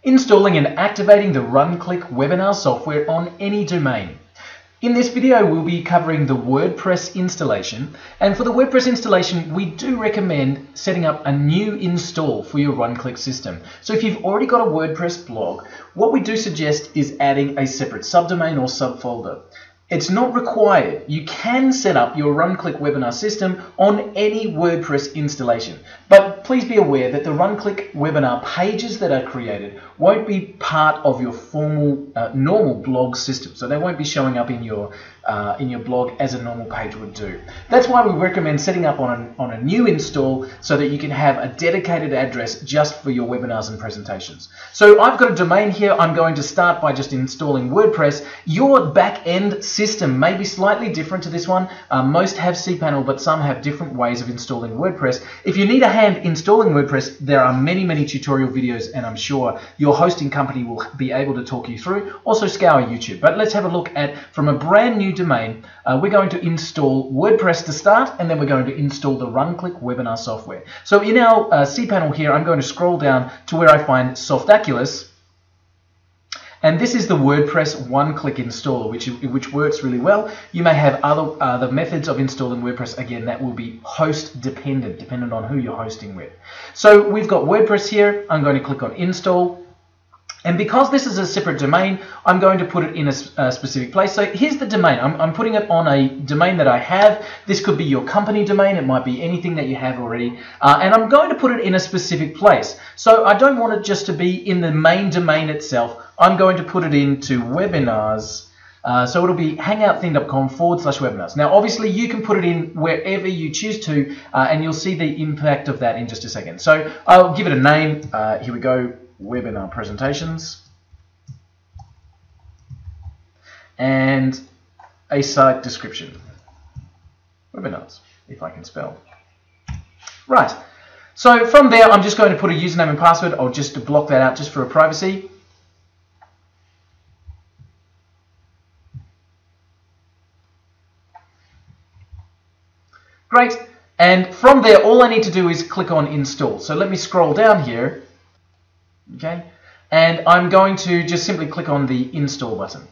installing and activating the Runclick webinar software on any domain. In this video, we'll be covering the WordPress installation, and for the WordPress installation, we do recommend setting up a new install for your Runclick system. So if you've already got a WordPress blog, what we do suggest is adding a separate subdomain or subfolder. It's not required. You can set up your Runclick webinar system on any WordPress installation, but please be aware that the Runclick webinar pages that are created won't be part of your formal normal blog system, so they won't be showing up in your blog as a normal page would do. That's why we recommend setting up on a new install so that you can have a dedicated address just for your webinars and presentations. So I've got a domain here. I'm going to start by just installing WordPress. Your back-end system may be slightly different to this one. Most have cPanel, but some have different ways of installing WordPress. If you need a hand installing WordPress, there are many tutorial videos, and I'm sure your hosting company will be able to talk you through. Also scour YouTube. But let's have a look at, from a brand new domain, we're going to install WordPress to start, and then we're going to install the Runclick webinar software. So in our cPanel here, I'm going to scroll down to where I find Softaculous. And this is the WordPress one-click installer, which works really well. You may have other methods of installing WordPress. Again, that will be host dependent on who you're hosting with. So we've got WordPress here. I'm going to click on Install. And because this is a separate domain, I'm going to put it in a specific place. So here's the domain. I'm putting it on a domain that I have. This could be your company domain. It might be anything that you have already. And I'm going to put it in a specific place. So I don't want it just to be in the main domain itself. I'm going to put it into webinars. So it'll be hangoutthing.com/webinars. Now, obviously, you can put it in wherever you choose to, and you'll see the impact of that in just a second. So I'll give it a name. Here we go. Webinar presentations, and a site description. Webinars, if I can spell. Right. So from there, I'm just going to put a username and password. I'll just block that out just for a privacy. Great. And from there, all I need to do is click on install. So let me scroll down here. Okay, and I'm going to just simply click on the install button.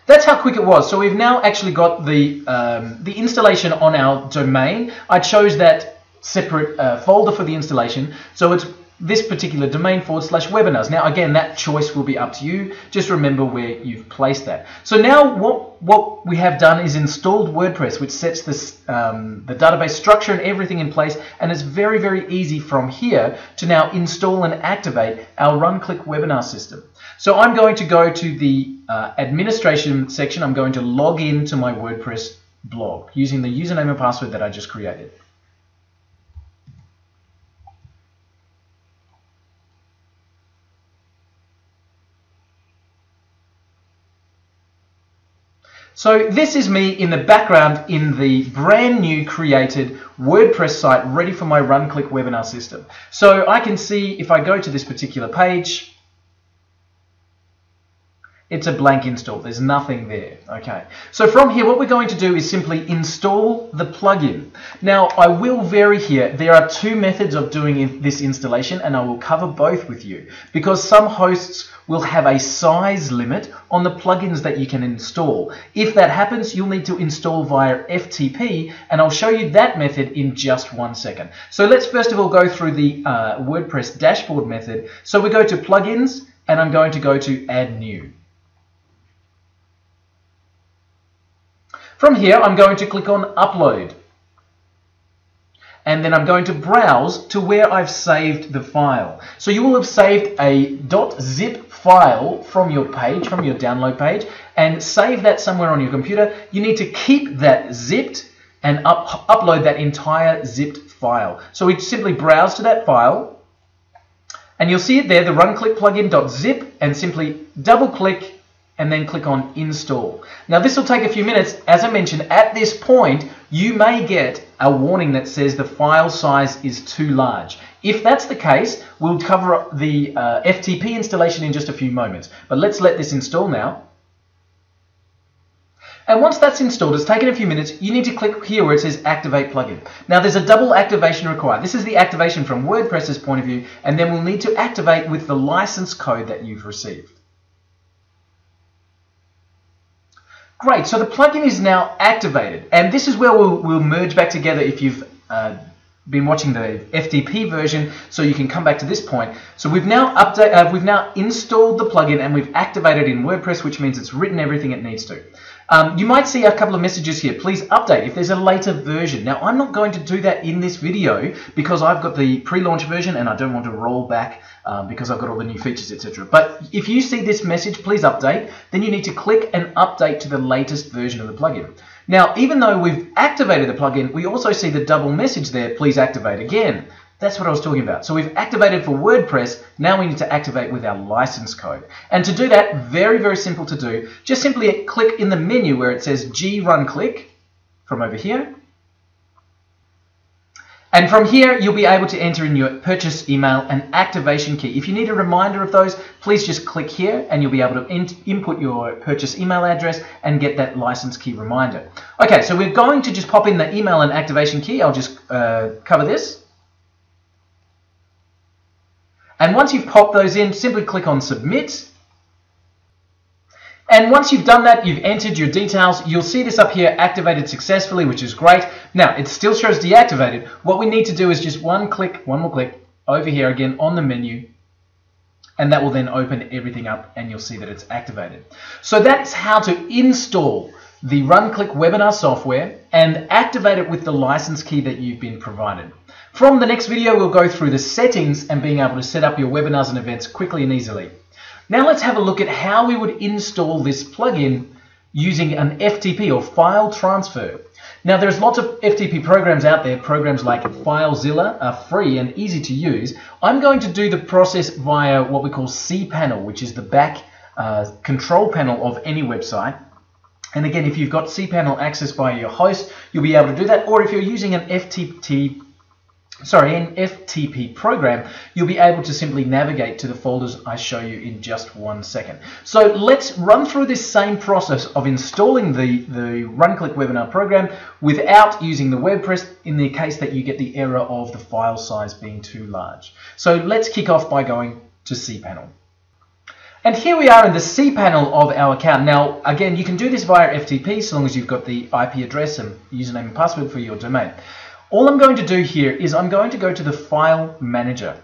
That's how quick it was. So we've now actually got the installation on our domain. I chose that separate folder for the installation, so it's this particular domain /webinars. Now again, that choice will be up to you. Just remember where you've placed that. So now what we have done is installed WordPress, which sets this the database structure and everything in place, and it's very easy from here to now install and activate our Runclick webinar system. So I'm going to go to the administration section. I'm going to log into my WordPress blog using the username and password that I just created. So this is me in the background in the brand new created WordPress site ready for my Runclick webinar system. So I can see if I go to this particular page, it's a blank install. There's nothing there. Okay. So from here, what we're going to do is simply install the plugin. Now, I will vary here. There are two methods of doing this installation, and I will cover both with you, because some hosts will have a size limit on the plugins that you can install. If that happens, you'll need to install via FTP, and I'll show you that method in just 1 second. So let's first of all go through the WordPress dashboard method. So we go to plugins, and I'm going to go to add new. From here, I'm going to click on Upload. And then I'm going to browse to where I've saved the file. So you will have saved a .zip file from your page, from your download page, and save that somewhere on your computer. You need to keep that zipped and upload that entire zipped file. So we simply browse to that file, and you'll see it there, the Runclick plugin.zip, and simply double-click and then click on Install. Now this will take a few minutes. As I mentioned, at this point, you may get a warning that says the file size is too large. If that's the case, we'll cover the FTP installation in just a few moments. But let's let this install now. And once that's installed, it's taken a few minutes, you need to click here where it says Activate Plugin. Now there's a double activation required. This is the activation from WordPress's point of view, and then we'll need to activate with the license code that you've received. Great, so the plugin is now activated, and this is where we'll merge back together if you've been watching the FTP version, so you can come back to this point. So we've now installed the plugin and we've activated in WordPress, which means it's written everything it needs to. You might see a couple of messages here. Please update if there's a later version. Now, I'm not going to do that in this video because I've got the pre-launch version and I don't want to roll back because I've got all the new features, etc. But if you see this message, please update, then you need to click and update to the latest version of the plugin. Now, even though we've activated the plugin, we also see the double message there, please activate again. That's what I was talking about. So we've activated for WordPress, now we need to activate with our license code. And to do that, very, very simple to do, just simply click in the menu where it says Runclick from over here. And from here, you'll be able to enter in your purchase email and activation key. If you need a reminder of those, please just click here and you'll be able to input your purchase email address and get that license key reminder. Okay, so we're going to just pop in the email and activation key. I'll just cover this. And once you've popped those in, simply click on Submit. And once you've done that, you've entered your details, you'll see this up here, activated successfully, which is great. Now, it still shows deactivated. What we need to do is just one more click over here again on the menu, and that will then open everything up and you'll see that it's activated. So that's how to install the Runclick webinar software and activate it with the license key that you've been provided. From the next video, we'll go through the settings and being able to set up your webinars and events quickly and easily. Now let's have a look at how we would install this plugin using an FTP or file transfer. Now there's lots of FTP programs out there. Programs like FileZilla are free and easy to use. I'm going to do the process via what we call cPanel, which is the back control panel of any website. And again, if you've got cPanel access via your host, you'll be able to do that. Or if you're using an FTP program, you'll be able to simply navigate to the folders I show you in just 1 second. So let's run through this same process of installing the Runclick webinar program without using the WordPress in the case that you get the error of the file size being too large. So let's kick off by going to cPanel. And here we are in the cPanel of our account. Now, again, you can do this via FTP so long as you've got the IP address and username and password for your domain. All I'm going to do here is I'm going to go to the File Manager,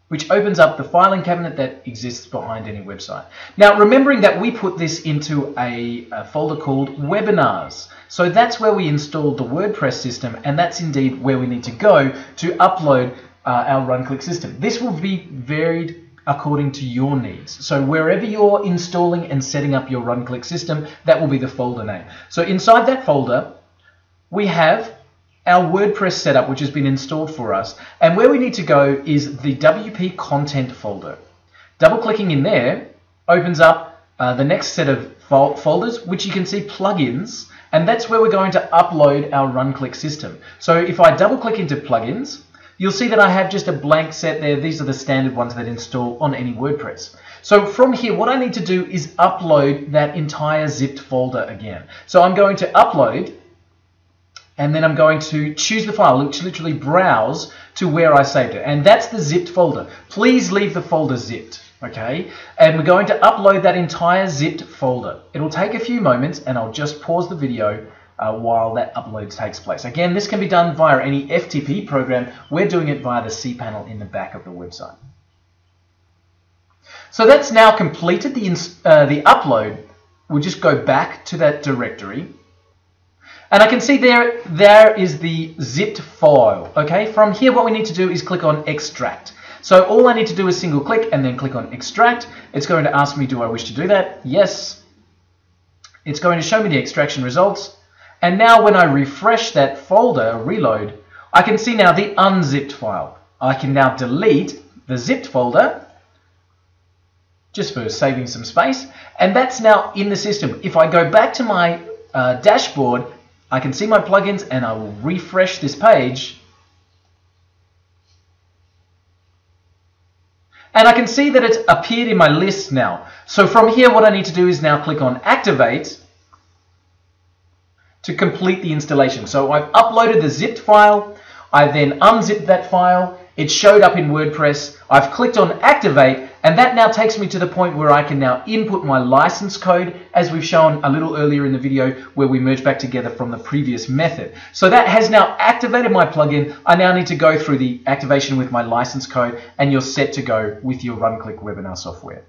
which opens up the filing cabinet that exists behind any website. Now, remembering that we put this into a folder called Webinars. So that's where we installed the WordPress system, and that's indeed where we need to go to upload our Runclick system. This will be varied according to your needs. So wherever you're installing and setting up your Runclick system, that will be the folder name. So inside that folder, we have our WordPress setup, which has been installed for us. And where we need to go is the WP content folder. Double clicking in there opens up the next set of folders, which you can see plugins, and that's where we're going to upload our Runclick system. So if I double click into plugins, you'll see that I have just a blank set there. These are the standard ones that install on any WordPress. So from here, what I need to do is upload that entire zipped folder again. So I'm going to upload, and then I'm going to choose the file, which literally browse to where I saved it. And that's the zipped folder. Please leave the folder zipped, okay? And we're going to upload that entire zipped folder. It'll take a few moments, and I'll just pause the video while that upload takes place. Again, this can be done via any FTP program. We're doing it via the cPanel in the back of the website. So that's now completed the upload. We'll just go back to that directory. And I can see there is the zipped file. Okay, from here what we need to do is click on Extract. So all I need to do is single click and then click on Extract. It's going to ask me, do I wish to do that? Yes. It's going to show me the extraction results. And now when I refresh that folder, reload, I can see now the unzipped file. I can now delete the zipped folder just for saving some space. And that's now in the system. If I go back to my dashboard, I can see my plugins and I will refresh this page. And I can see that it's appeared in my list now. So from here, what I need to do is now click on Activate. to complete the installation. So I've uploaded the zipped file, I then unzipped that file, it showed up in WordPress, I've clicked on activate, and that now takes me to the point where I can now input my license code, as we've shown a little earlier in the video where we merged back together from the previous method. So that has now activated my plugin. I now need to go through the activation with my license code, and you're set to go with your Runclick webinar software.